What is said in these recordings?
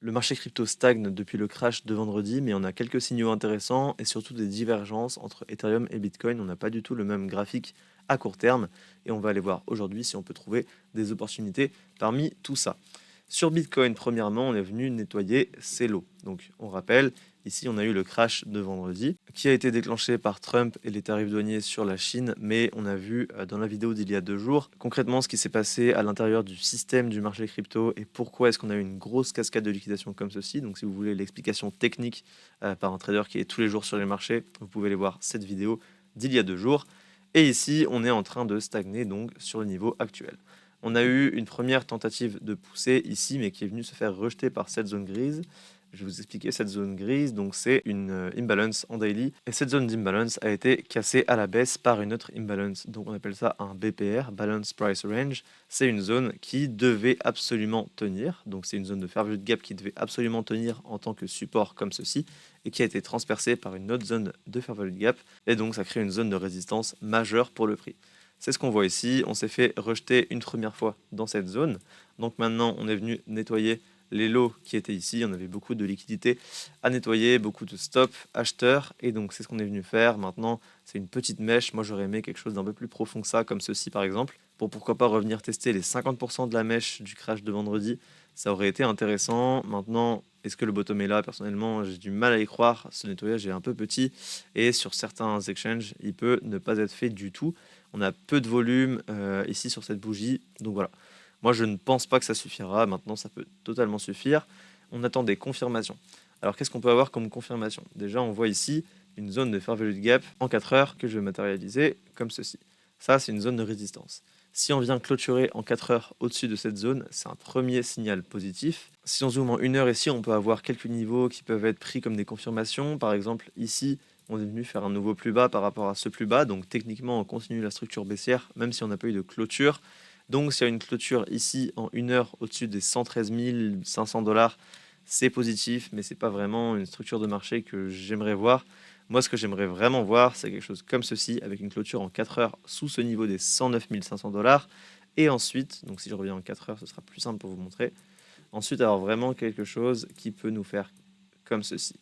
Le marché crypto stagne depuis le crash de vendredi, mais on a quelques signaux intéressants et surtout des divergences entre Ethereum et Bitcoin. On n'a pas du tout le même graphique à court terme et on va aller voir aujourd'hui si on peut trouver des opportunités parmi tout ça. Sur Bitcoin, premièrement, on est venu nettoyer ses lots. Donc, on rappelle, ici, on a eu le crash de vendredi qui a été déclenché par Trump et les tarifs douaniers sur la Chine, mais on a vu dans la vidéo d'il y a 2 jours concrètement ce qui s'est passé à l'intérieur du système du marché crypto et pourquoi est-ce qu'on a eu une grosse cascade de liquidation comme ceci. Donc, si vous voulez l'explication technique par un trader qui est tous les jours sur les marchés, vous pouvez aller voir cette vidéo d'il y a 2 jours. Et ici, on est en train de stagner donc sur le niveau actuel. On a eu une première tentative de poussée ici, mais qui est venue se faire rejeter par cette zone grise. Je vais vous expliquer cette zone grise. Donc, c'est une imbalance en daily. Et cette zone d'imbalance a été cassée à la baisse par une autre imbalance. Donc, on appelle ça un BPR, Balance Price Range. C'est une zone qui devait absolument tenir. Donc, c'est une zone de fair value gap qui devait absolument tenir en tant que support comme ceci et qui a été transpercée par une autre zone de fair value gap. Et donc, ça crée une zone de résistance majeure pour le prix. C'est ce qu'on voit ici. On s'est fait rejeter une première fois dans cette zone. Donc maintenant, on est venu nettoyer les lots qui étaient ici. On avait beaucoup de liquidités à nettoyer, beaucoup de stop acheteurs. Et donc, c'est ce qu'on est venu faire. Maintenant, c'est une petite mèche. Moi, j'aurais aimé quelque chose d'un peu plus profond que ça, comme ceci par exemple. Pour pourquoi pas revenir tester les 50% de la mèche du crash de vendredi. Ça aurait été intéressant. Maintenant, est-ce que le bottom est là? Personnellement, j'ai du mal à y croire. Ce nettoyage est un peu petit. Et sur certains exchanges, il peut ne pas être fait du tout. On a peu de volume ici sur cette bougie. Donc voilà. Moi, je ne pense pas que ça suffira. Maintenant, ça peut totalement suffire. On attend des confirmations. Alors, qu'est-ce qu'on peut avoir comme confirmation? Déjà, on voit ici une zone de fair value gap en 4 heures que je vais matérialiser comme ceci. Ça, c'est une zone de résistance. Si on vient clôturer en 4 heures au-dessus de cette zone, c'est un premier signal positif. Si on zoome en 1 heure ici, on peut avoir quelques niveaux qui peuvent être pris comme des confirmations. Par exemple, ici, on est venu faire un nouveau plus bas par rapport à ce plus bas. Donc techniquement, on continue la structure baissière, même si on n'a pas eu de clôture. Donc s'il y a une clôture ici en 1 heure au-dessus des 113 500 dollars, c'est positif, mais c'est pas vraiment une structure de marché que j'aimerais voir. Moi, ce que j'aimerais vraiment voir, c'est quelque chose comme ceci, avec une clôture en 4 heures sous ce niveau des 109 500 dollars. Et ensuite, donc si je reviens en 4 heures, ce sera plus simple pour vous montrer. Ensuite, avoir vraiment quelque chose qui peut nous faire comme ceci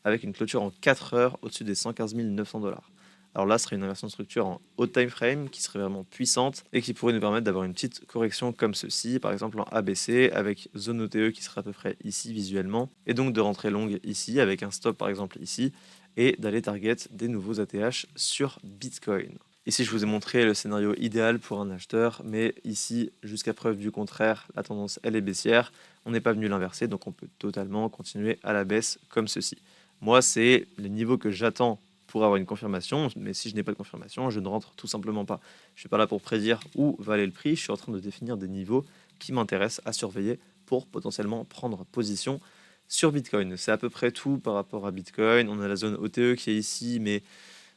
avec une clôture en 4 heures au-dessus des 115 900 dollars. Alors là, ce serait une inversion de structure en haut time frame qui serait vraiment puissante et qui pourrait nous permettre d'avoir une petite correction comme ceci, par exemple en ABC avec zone OTE qui serait à peu près ici visuellement, et donc de rentrer longue ici avec un stop par exemple ici et d'aller target des nouveaux ATH sur Bitcoin. Ici, je vous ai montré le scénario idéal pour un acheteur, mais ici, jusqu'à preuve du contraire, la tendance elle est baissière. On n'est pas venu l'inverser, donc on peut totalement continuer à la baisse comme ceci. Moi, c'est les niveaux que j'attends pour avoir une confirmation, mais si je n'ai pas de confirmation, je ne rentre tout simplement pas. Je ne suis pas là pour prédire où va aller le prix, je suis en train de définir des niveaux qui m'intéressent à surveiller pour potentiellement prendre position sur Bitcoin. C'est à peu près tout par rapport à Bitcoin. On a la zone OTE qui est ici, mais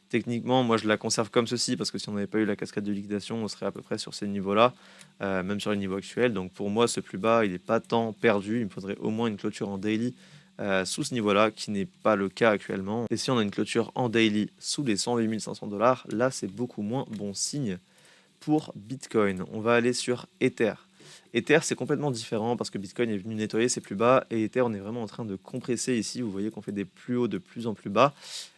techniquement, moi je la conserve comme ceci parce que si on n'avait pas eu la cascade de liquidation, on serait à peu près sur ces niveaux-là, même sur les niveaux actuels. Donc pour moi, ce plus bas, il n'est pas tant perdu. Il me faudrait au moins une clôture en daily sous ce niveau-là, qui n'est pas le cas actuellement. Et si on a une clôture en daily sous les 108 500 dollars, là c'est beaucoup moins bon signe pour Bitcoin. On va aller sur Ether. Ether, c'est complètement différent parce que Bitcoin est venu nettoyer ses plus bas et Ether, on est vraiment en train de compresser ici. Vous voyez qu'on fait des plus hauts de plus en plus bas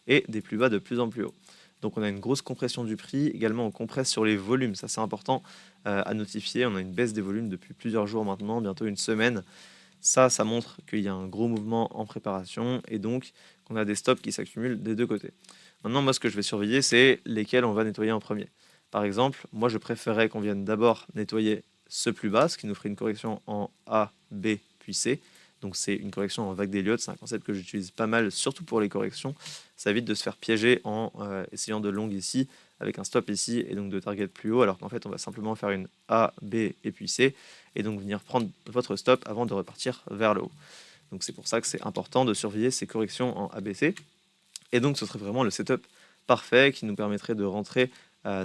et des plus bas de plus en plus hauts. Donc on a une grosse compression du prix. Également, on compresse sur les volumes. Ça, c'est important à notifier. On a une baisse des volumes depuis plusieurs jours maintenant, bientôt une semaine. Ça montre qu'il y a un gros mouvement en préparation et donc qu'on a des stops qui s'accumulent des deux côtés. Maintenant, moi, ce que je vais surveiller, c'est lesquels on va nettoyer en premier. Par exemple, moi, je préférerais qu'on vienne d'abord nettoyer ce plus bas, ce qui nous ferait une correction en A, B, puis C. Donc, c'est une correction en vague d'Elliott. C'est un concept que j'utilise pas mal, surtout pour les corrections. Ça évite de se faire piéger en essayant de long ici, avec un stop ici, et donc de target plus haut, alors qu'en fait, on va simplement faire une A, B, et puis C, et donc venir prendre votre stop avant de repartir vers le haut. Donc, c'est pour ça que c'est important de surveiller ces corrections en ABC. Et donc, ce serait vraiment le setup parfait qui nous permettrait de rentrer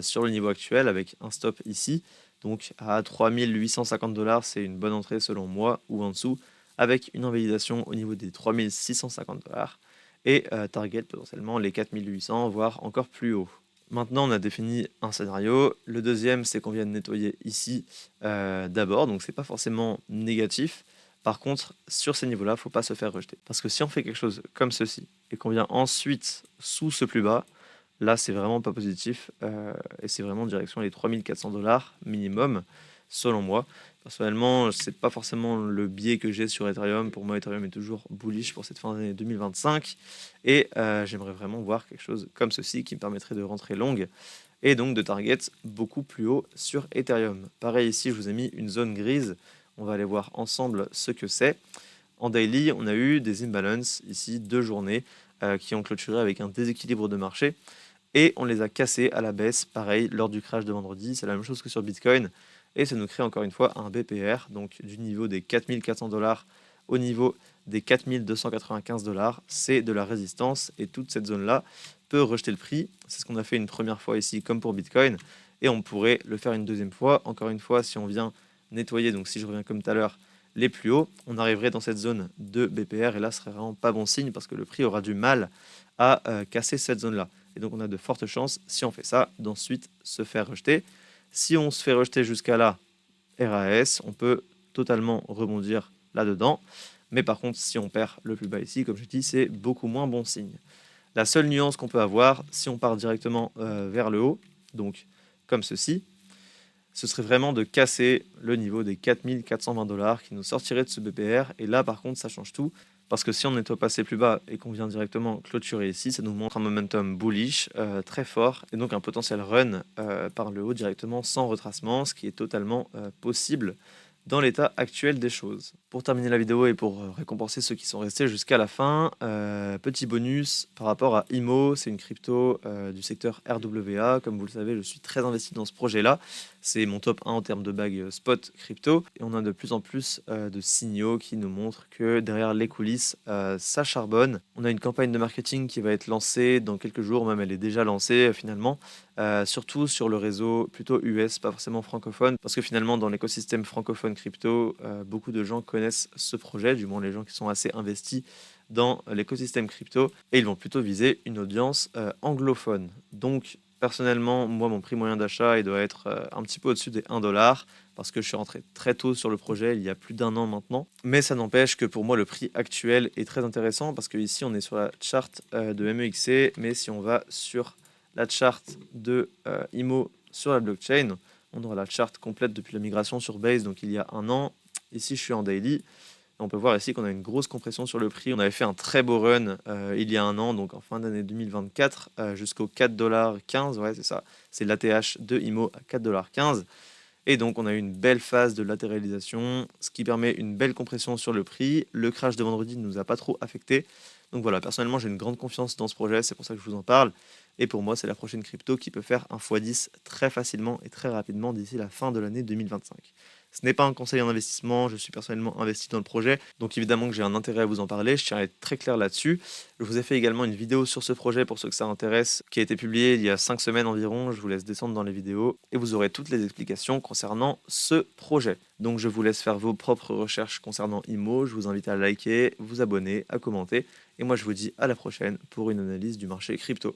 sur le niveau actuel avec un stop ici. Donc, à 3850 dollars, c'est une bonne entrée selon moi, ou en dessous, avec une invalidation au niveau des 3650 dollars et target potentiellement les 4800, voire encore plus haut. Maintenant, on a défini un scénario. Le deuxième, c'est qu'on vient de nettoyer ici d'abord, donc c'est pas forcément négatif. Par contre, sur ces niveaux-là, faut pas se faire rejeter. Parce que si on fait quelque chose comme ceci et qu'on vient ensuite sous ce plus bas, là, c'est vraiment pas positif et c'est vraiment direction les 3 400 $ minimum, selon moi. Personnellement, c'est pas forcément le biais que j'ai sur Ethereum. Pour moi, Ethereum est toujours bullish pour cette fin d'année 2025 et j'aimerais vraiment voir quelque chose comme ceci qui me permettrait de rentrer longue et donc de target beaucoup plus haut sur Ethereum. Pareil ici, je vous ai mis une zone grise. On va aller voir ensemble ce que c'est. En daily, on a eu des imbalances ici, 2 journées qui ont clôturé avec un déséquilibre de marché et on les a cassés à la baisse, pareil, lors du crash de vendredi. C'est la même chose que sur Bitcoin et ça nous crée encore une fois un BPR, donc du niveau des 4 400 $ au niveau des 4 295 $. C'est de la résistance et toute cette zone-là peut rejeter le prix. C'est ce qu'on a fait une première fois ici, comme pour Bitcoin, et on pourrait le faire une deuxième fois. Encore une fois, si on vient nettoyer, donc si je reviens comme tout à l'heure, les plus hauts, on arriverait dans cette zone de BPR et là, ce serait vraiment pas bon signe parce que le prix aura du mal à casser cette zone-là. Et donc, on a de fortes chances, si on fait ça, d'ensuite se faire rejeter. Si on se fait rejeter jusqu'à là, RAS, on peut totalement rebondir là-dedans. Mais par contre, si on perd le plus bas ici, comme je dis, c'est beaucoup moins bon signe. La seule nuance qu'on peut avoir, si on part directement vers le haut, donc comme ceci, ce serait vraiment de casser le niveau des 4 420 $ qui nous sortirait de ce BPR. Et là, par contre, ça change tout. Parce que si on est passé plus bas et qu'on vient directement clôturer ici, ça nous montre un momentum bullish très fort et donc un potentiel run par le haut directement sans retracement, ce qui est totalement possible dans l'état actuel des choses. Pour terminer la vidéo et pour récompenser ceux qui sont restés jusqu'à la fin, petit bonus par rapport à IMO, c'est une crypto du secteur RWA. Comme vous le savez, je suis très investi dans ce projet-là. C'est mon top 1 en termes de bague spot crypto. Et on a de plus en plus de signaux qui nous montrent que derrière les coulisses, ça charbonne. On a une campagne de marketing qui va être lancée dans quelques jours, même elle est déjà lancée finalement. Surtout sur le réseau plutôt US, pas forcément francophone, parce que finalement dans l'écosystème francophone crypto, beaucoup de gens connaissent ce projet, du moins les gens qui sont assez investis dans l'écosystème crypto, et ils vont plutôt viser une audience anglophone. Donc personnellement, moi mon prix moyen d'achat il doit être un petit peu au-dessus des 1 $, parce que je suis rentré très tôt sur le projet, il y a plus d'un an maintenant. Mais ça n'empêche que pour moi le prix actuel est très intéressant, parce que ici on est sur la charte de MEXC, mais si on va sur la charte de IMO sur la blockchain. On aura la charte complète depuis la migration sur Base, donc il y a un an. Ici, je suis en daily. On peut voir ici qu'on a une grosse compression sur le prix. On avait fait un très beau run il y a un an, donc en fin d'année 2024, jusqu'au 4,15 $. Ouais, c'est ça. C'est l'ATH de IMO à 4,15 $. Et donc, on a eu une belle phase de latéralisation, ce qui permet une belle compression sur le prix. Le crash de vendredi ne nous a pas trop affecté. Donc voilà, personnellement, j'ai une grande confiance dans ce projet, c'est pour ça que je vous en parle. Et pour moi, c'est la prochaine crypto qui peut faire un x10 très facilement et très rapidement d'ici la fin de l'année 2025. Ce n'est pas un conseil en investissement, je suis personnellement investi dans le projet, donc évidemment que j'ai un intérêt à vous en parler, je tiens à être très clair là-dessus. Je vous ai fait également une vidéo sur ce projet pour ceux que ça intéresse, qui a été publiée il y a 5 semaines environ, je vous laisse descendre dans les vidéos, et vous aurez toutes les explications concernant ce projet. Donc je vous laisse faire vos propres recherches concernant IMO, je vous invite à liker, vous abonner, à commenter, et moi je vous dis à la prochaine pour une analyse du marché crypto.